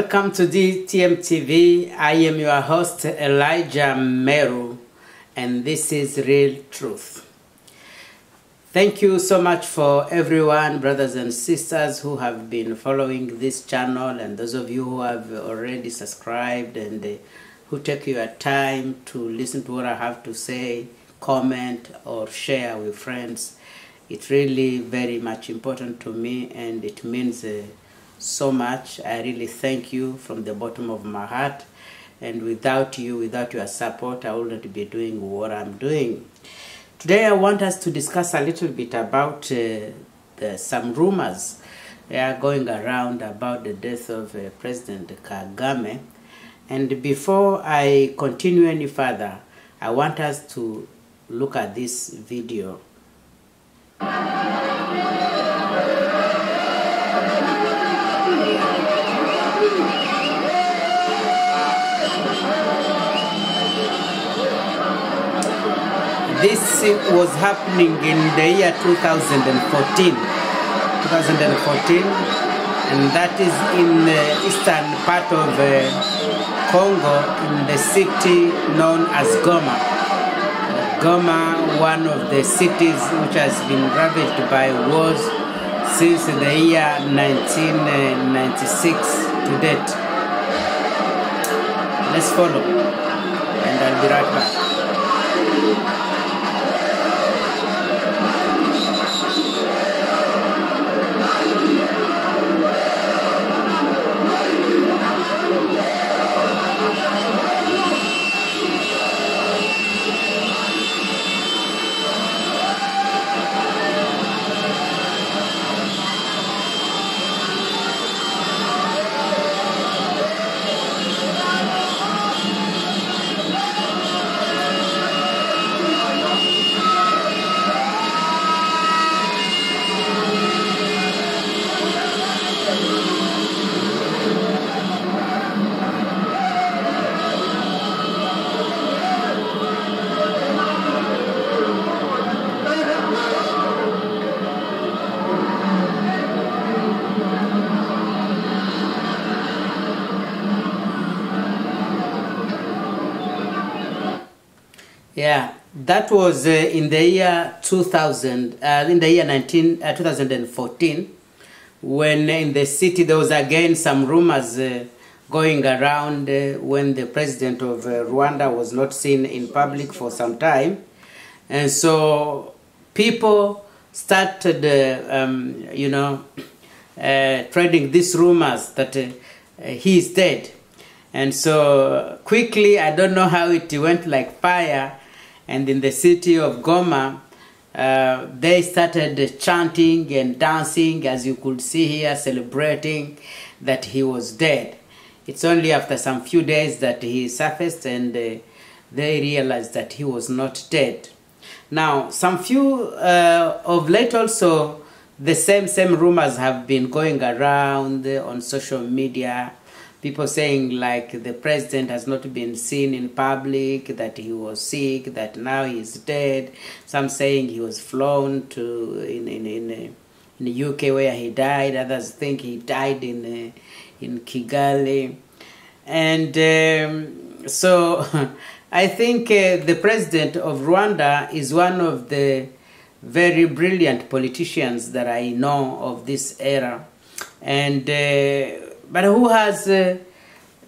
Welcome to DTM TV. I am your host Elijah Meru, and this is Real Truth. Thank you so much for everyone, brothers and sisters, who have been following this channel, and those of you who have already subscribed and who take your time to listen to what I have to say, comment or share with friends. It's really very much important to me, and it means so much. I really thank you from the bottom of my heart, and without you, without your support, I wouldn't be doing what I'm doing. Today I want us to discuss a little bit about some rumors that are going around about the death of President Kagame. And before I continue any further, I want us to look at this video. This was happening in the year 2014, and that is in the eastern part of Congo, in the city known as Goma. Goma, one of the cities which has been ravaged by wars since the year 1996 to date. Let's follow, and I'll be right back. Yeah, that was in the year 2014, when in the city there was again some rumors going around when the president of Rwanda was not seen in public for some time. And so people started, trading these rumors that he is dead. And so quickly, I don't know how it went like fire. And in the city of Goma, they started chanting and dancing, as you could see here, celebrating that he was dead. It's only after some few days that he surfaced, and they realized that he was not dead. Now, some few of late also, the same rumors have been going around on social media. People saying like the president has not been seen in public, that he was sick, that now he's dead. Some saying he was flown to in the UK where he died. Others think he died in Kigali. And so I think the president of Rwanda is one of the very brilliant politicians that I know of this era, and but who has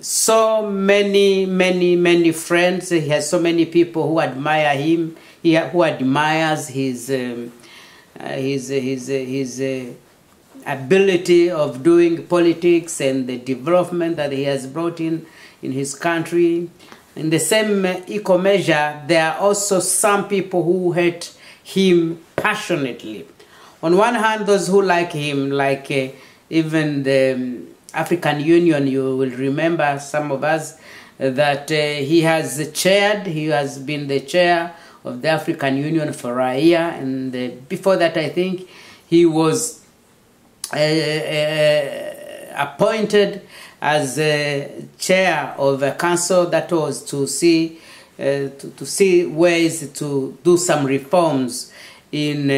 so many friends. He has so many people who admire him, who admires his ability of doing politics and the development that he has brought in his country. In the same equal measure, there are also some people who hate him passionately. On one hand, those who like him, like even the African Union, you will remember, some of us, that he has been the chair of the African Union for a year, and before that I think he was appointed as chair of a council that was to see ways to do some reforms in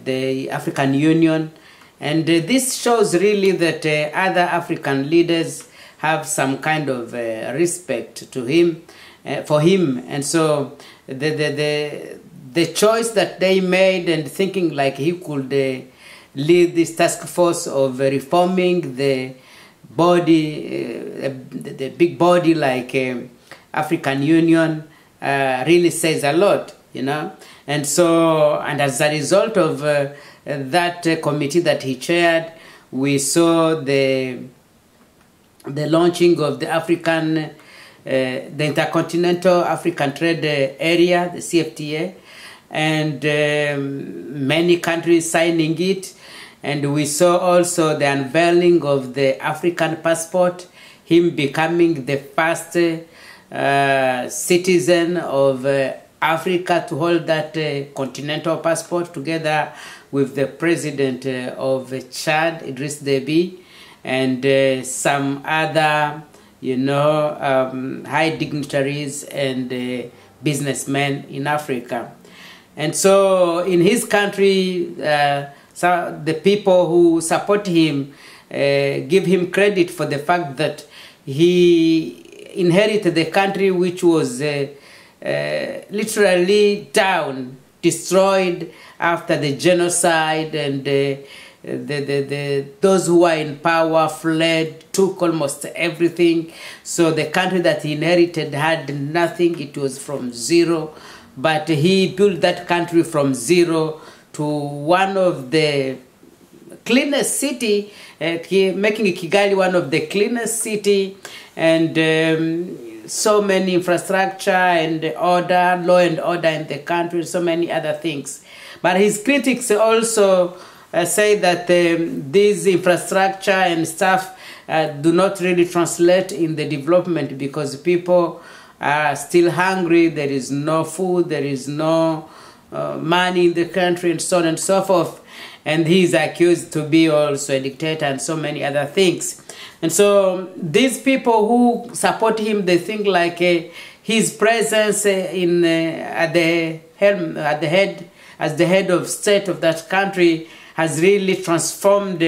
the African Union. And this shows really that other African leaders have some kind of respect to him, for him. And so the choice that they made, and thinking like he could lead this task force of reforming the body, the big body like African Union, really says a lot, you know. And so, and as a result of that committee that he chaired, we saw the launching of the African, the Intercontinental African Trade Area, the CFTA, and many countries signing it. And we saw also the unveiling of the African passport, him becoming the first citizen of Africa to hold that continental passport, together with the president of Chad, Idriss Deby, and some other, you know, high dignitaries and businessmen in Africa. And so in his country, so the people who support him give him credit for the fact that he inherited the country which was literally down, destroyed after the genocide, and those who were in power fled, took almost everything. So the country that he inherited had nothing. It was from zero. But he built that country from zero to one of the cleanest city, making Kigali one of the cleanest city, and so many infrastructure and order, law and order in the country, so many other things. But his critics also say that these infrastructure and stuff do not really translate in the development, because people are still hungry, there is no food, there is no money in the country, and so on and so forth. And he is accused to be also a dictator and so many other things. And so these people who support him, they think like his presence at the head, as the head of state of that country, has really transformed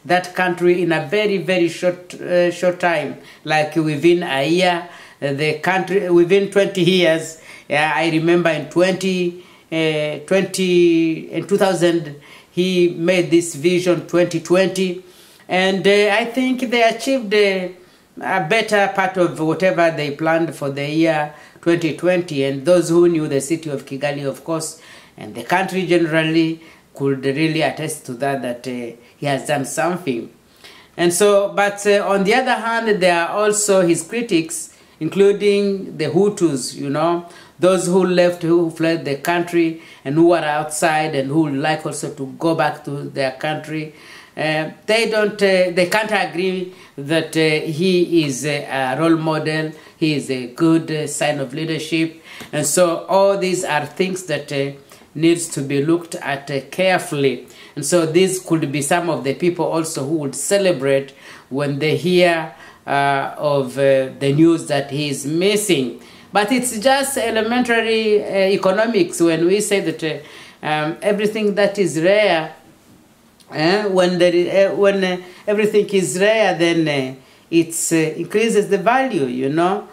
that country in a very, very short time. Like within a year, the country, within 20 years, I remember in 2000, he made this vision 2020, and I think they achieved a better part of whatever they planned for the year 2020. And those who knew the city of Kigali, of course, and the country generally, could really attest to that he has done something. And so, but on the other hand, there are also his critics, including the Hutus, you know, those who left, who fled the country, and who are outside, and who would like also to go back to their country. They can't agree that he is a role model, he is a good sign of leadership. And so all these are things that needs to be looked at carefully. And so these could be some of the people also who would celebrate when they hear of the news that he is missing. But it's just elementary economics when we say that everything that is rare, when everything is rare, then it increases the value, you know.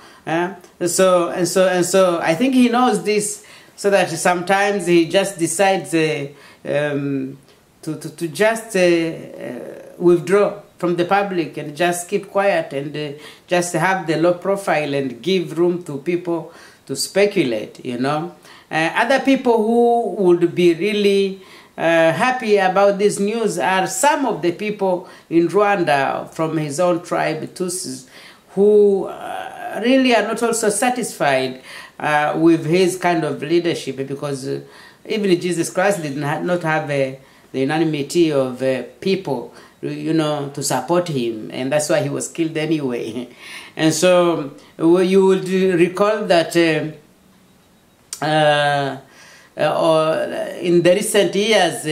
So I think he knows this, so that sometimes he just decides to just withdraw from the public and just keep quiet and just have the low profile and give room to people to speculate, you know. Other people who would be really happy about this news are some of the people in Rwanda from his own tribe, Tutsis, who really are not also satisfied with his kind of leadership, because even Jesus Christ did not have the unanimity of people, you know, to support him, and that's why he was killed anyway. And so you would recall that in the recent years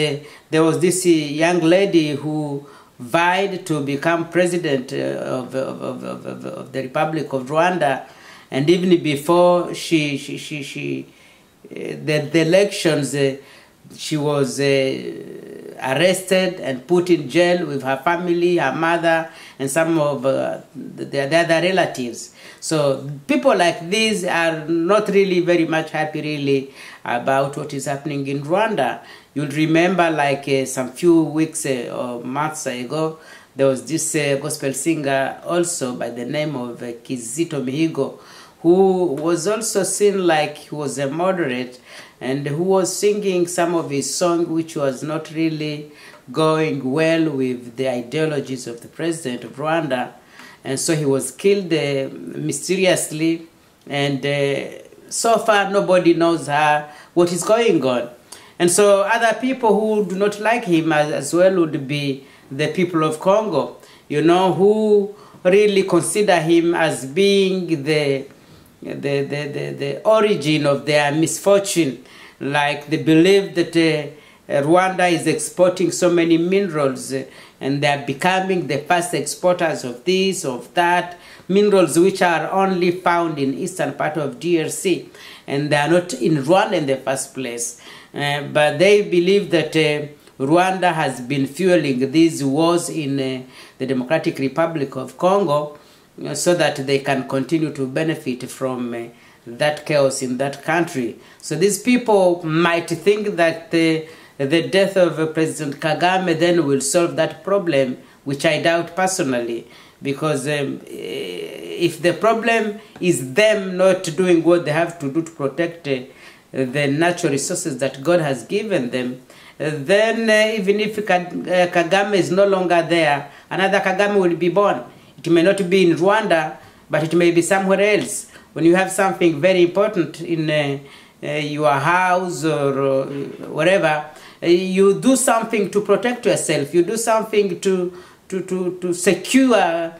there was this young lady who vied to become president of the Republic of Rwanda, and even before the elections, she was arrested and put in jail with her family, her mother, and some of the other relatives. So people like these are not really very much happy really about what is happening in Rwanda. You'll remember like some few weeks or months ago, there was this gospel singer also by the name of Kizito Mihigo, who was also seen like he was a moderate and who was singing some of his song which was not really going well with the ideologies of the president of Rwanda. And so he was killed mysteriously, and so far nobody knows what is going on. And so other people who do not like him as well would be the people of Congo, you know, who really consider him as being the origin of their misfortune. Like they believe that Rwanda is exporting so many minerals and they are becoming the first exporters of this, of that, minerals which are only found in eastern part of DRC, and they are not in Rwanda in the first place. But they believe that Rwanda has been fueling these wars in the Democratic Republic of Congo so that they can continue to benefit from that chaos in that country. So these people might think that the death of President Kagame then will solve that problem, which I doubt personally, because if the problem is them not doing what they have to do to protect the natural resources that God has given them, then even if Kagame is no longer there, another Kagame will be born. It may not be in Rwanda, but it may be somewhere else. When you have something very important in your house or wherever, you do something to protect yourself. You do something to secure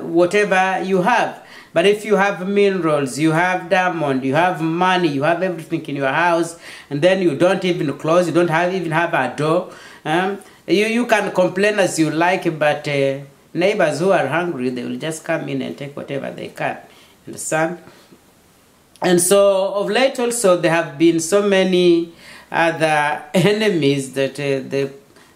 whatever you have. But if you have minerals, you have diamond, you have money, you have everything in your house, and then you don't even close, you don't even have a door, you can complain as you like, but neighbors who are hungry, they will just come in and take whatever they can. Understand? And so of late also there have been so many other enemies that the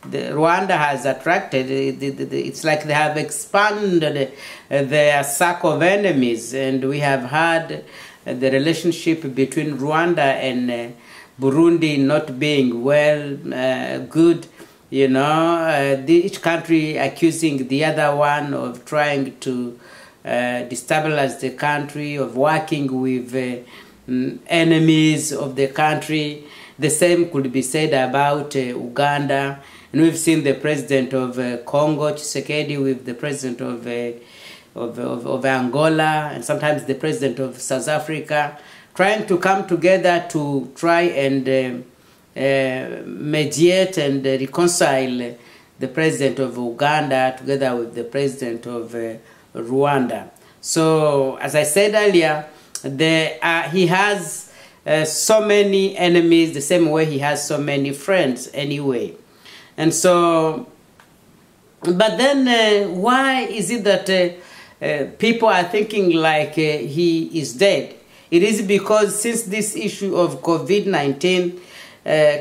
Rwanda has attracted. It's like they have expanded their circle of enemies, and we have had the relationship between Rwanda and Burundi not being well, good, you know, each country accusing the other one of trying to destabilize the country, of working with enemies of the country. The same could be said about Uganda. And we've seen the president of Congo, Tshisekedi, with the president of Angola, and sometimes the president of South Africa, trying to come together to try and mediate and reconcile the president of Uganda together with the president of Rwanda. So, as I said earlier, he has so many enemies the same way he has so many friends anyway. And so, but then why is it that people are thinking like he is dead? It is because since this issue of COVID-19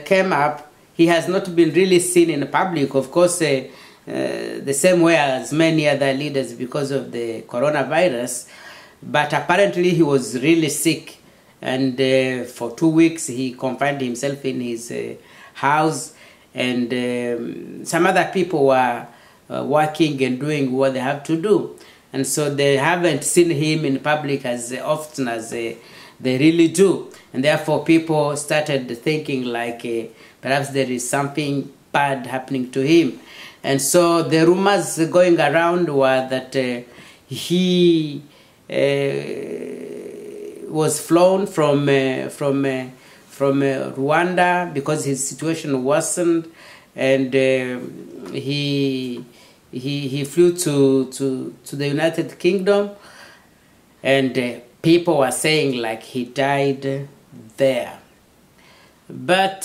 came up, he has not been really seen in public. Of course, the same way as many other leaders because of the coronavirus. But apparently he was really sick. And for 2 weeks he confined himself in his house. And some other people were working and doing what they have to do. And so they haven't seen him in public as often as they really do. And therefore people started thinking like perhaps there is something bad happening to him. And so the rumors going around were that he was flown from Rwanda because his situation worsened, and he flew to the United Kingdom, and people were saying like he died there. But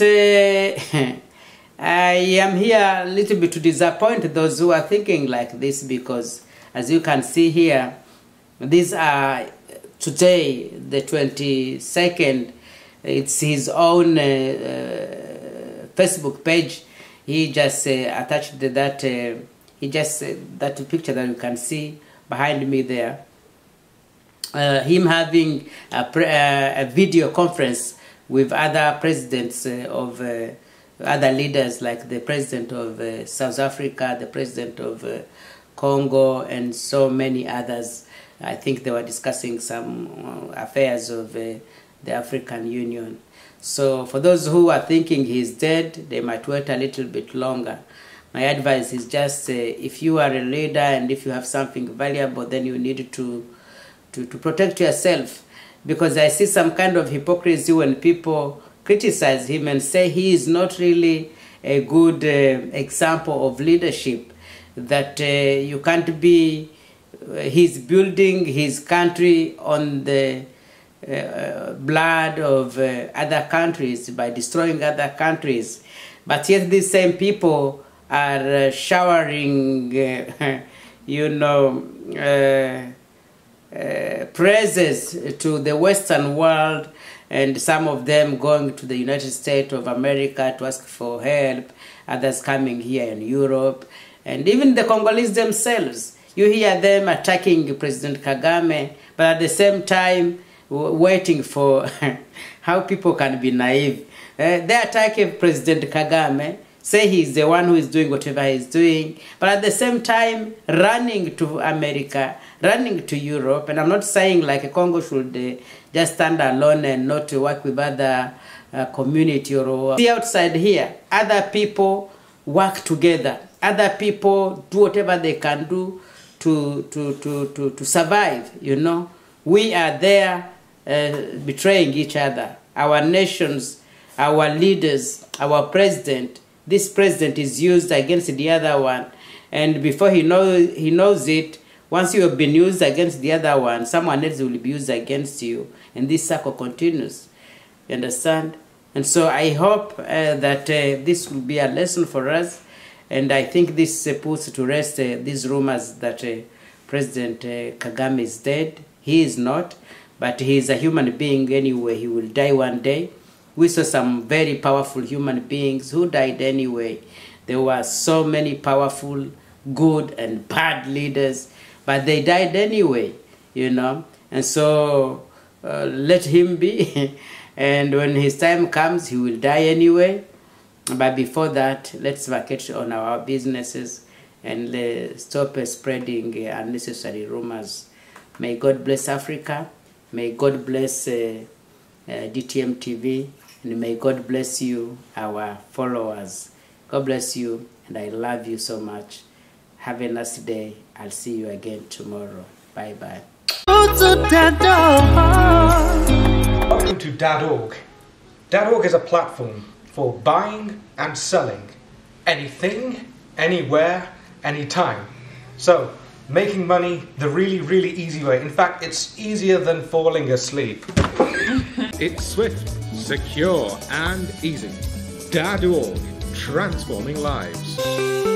I am here a little bit to disappoint those who are thinking like this, because as you can see here, these are today the 22nd. It's his own Facebook page. He just attached that. That picture that you can see behind me there. Him having a video conference with other presidents of other leaders, like the president of South Africa, the president of Congo, and so many others. I think they were discussing some affairs of the African Union. So for those who are thinking he's dead, they might wait a little bit longer. My advice is just if you are a leader and if you have something valuable, then you need to protect yourself. Because I see some kind of hypocrisy when people criticize him and say he is not really a good example of leadership, that you can't be, he's building his country on the blood of other countries by destroying other countries. But yet these same people are showering, praises to the Western world, and some of them going to the United States of America to ask for help, others coming here in Europe, and even the Congolese themselves. You hear them attacking President Kagame, but at the same time waiting for how people can be naive. They attack President Kagame, say he's the one who is doing whatever he's doing, but at the same time running to America, running to Europe. And I'm not saying like Congo should just stand alone and not work with other community or see outside here. Other people work together. Other people do whatever they can do to survive, you know. We are there betraying each other. Our nations, our leaders, our president. This president is used against the other one, and before he knows it, once you have been used against the other one, someone else will be used against you, and this circle continues. You understand? And so I hope that this will be a lesson for us, and I think this puts to rest these rumors that President Kagame is dead. He is not, but he is a human being anyway. He will die one day. We saw some very powerful human beings who died anyway. There were so many powerful, good and bad leaders, but they died anyway, you know. And so let him be. And when his time comes, he will die anyway. But before that, let's vacate on our businesses and stop spreading unnecessary rumors. May God bless Africa. May God bless DTM TV. And may God bless you, our followers. God bless you, and I love you so much. Have a nice day. I'll see you again tomorrow. Bye-bye. Welcome to Dad.org. Dad.org is a platform for buying and selling anything, anywhere, anytime. So, making money the really, really easy way. In fact, it's easier than falling asleep. It's swift, secure and easy. Dad.org, transforming lives.